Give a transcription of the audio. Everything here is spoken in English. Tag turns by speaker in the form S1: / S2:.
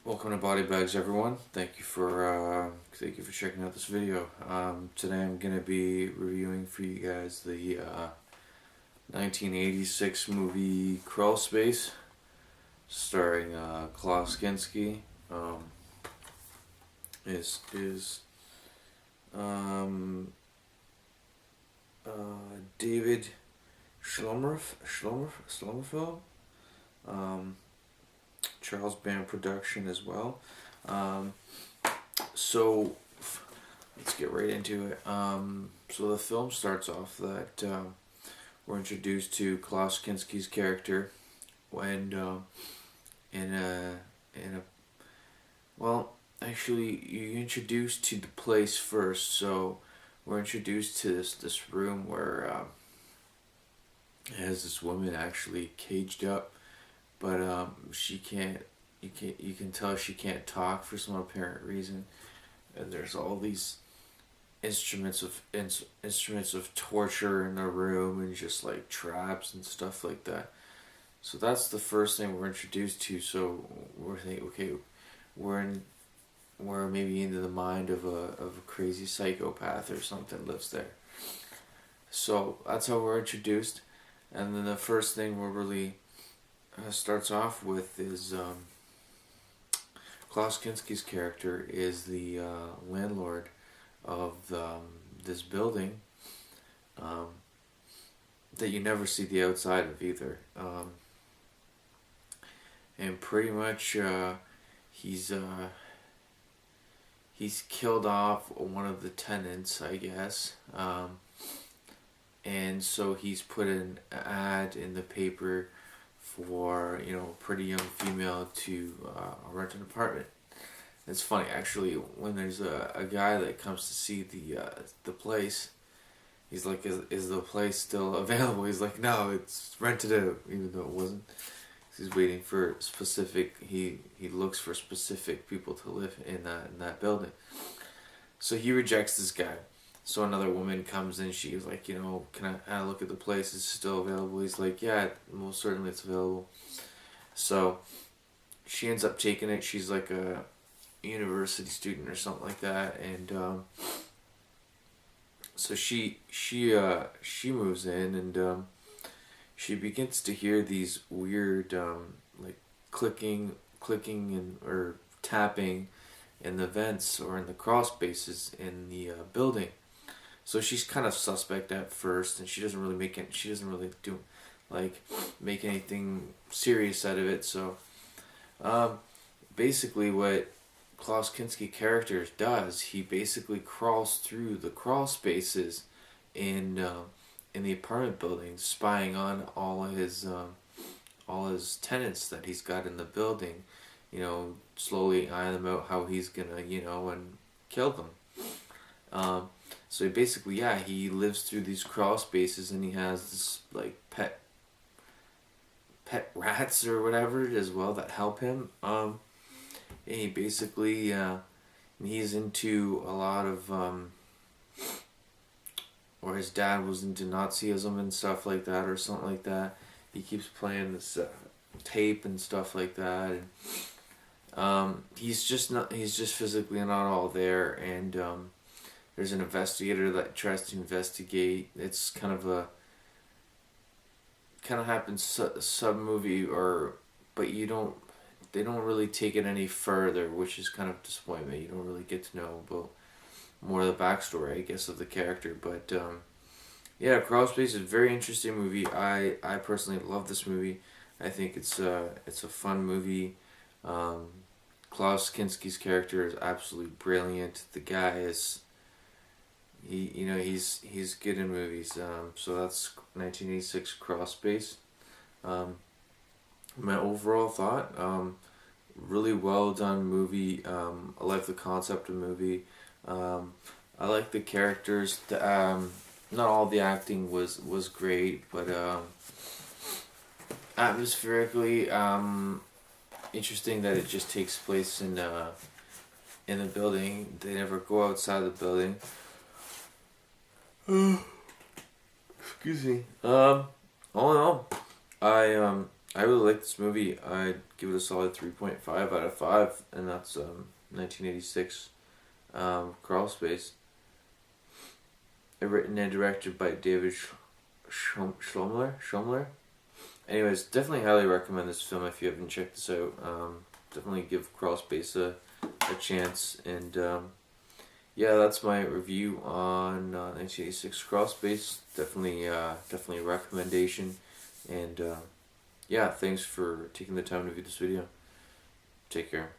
S1: Welcome to BodyBags, everyone. Thank you for checking out this video. Today I'm gonna be reviewing for you guys the 1986 movie Crawlspace, starring Klaus Kinski. Is um, David Schlomerfeld. Charles Band production as well. So let's get right into it. So the film starts off that we're introduced to Klaus Kinski's character when in a well, actually you're introduced to the place first. So we're introduced to this room where it has this woman actually caged up, but she can't. You can tell she can't talk for some apparent reason, and there's all these instruments of torture in the room, and just like traps and stuff like that. So that's the first thing we're introduced to. So we're thinking, okay, we're maybe into the mind of a crazy psychopath or something lives there. So that's how we're introduced, and then the first thing we're really starts off with is Klaus Kinski's character is the landlord of this building that you never see the outside of either, and pretty much he's killed off one of the tenants, I guess, and so he's put an ad in the paper for a pretty young female to rent an apartment. It's funny actually, when there's a guy that comes to see the place, he's like, is the place still available? He's like, no, it's rented out, even though it wasn't. He's waiting for specific. He looks for specific people to live in that building. So he rejects this guy. So another woman comes in, she's like, can I look at the place? Is it still available? He's like, yeah, most certainly it's available. So she ends up taking it. She's like a university student or something like that, and so she moves in, and she begins to hear these weird like clicking and or tapping in the vents or in the crawl spaces in the building. So she's kind of suspect at first, and she doesn't really make anything serious out of it. So basically what Klaus Kinski character does, he basically crawls through the crawl spaces in the apartment building, spying on all his tenants that he's got in the building, slowly eyeing them out, how he's gonna and kill them. So he lives through these crawl spaces, and he has this like pet rats or whatever as well that help him. And he basically he's into a lot of or his dad was into Nazism and stuff like that, or something like that. He keeps playing this tape and stuff like that, and he's just physically not all there, and there's an investigator that tries to investigate. It's kind of happens sub movie, but they don't really take it any further, which is kind of disappointment. You don't really get to know about more of the backstory, I guess, of the character. But yeah, Crawlspace is a very interesting movie. I personally love this movie. I think it's a fun movie. Klaus Kinski's character is absolutely brilliant. The guy is he's good in movies. So that's 1986 Crawlspace. My overall thought, really well done movie. I like the concept of the movie. I like the characters. Not all the acting was great, but atmospherically interesting that it just takes place in the building. They never go outside the building. Excuse me. All in all, I I really like this movie. I'd give it a solid 3.5 out of 5, and that's 1986 Crawlspace. Written and directed by David Schomler. Anyways, definitely highly recommend this film if you haven't checked this out. Definitely give Crawlspace a chance. And yeah, that's my review on 1986 Crawlspace. Definitely a recommendation. And yeah, thanks for taking the time to view this video. Take care.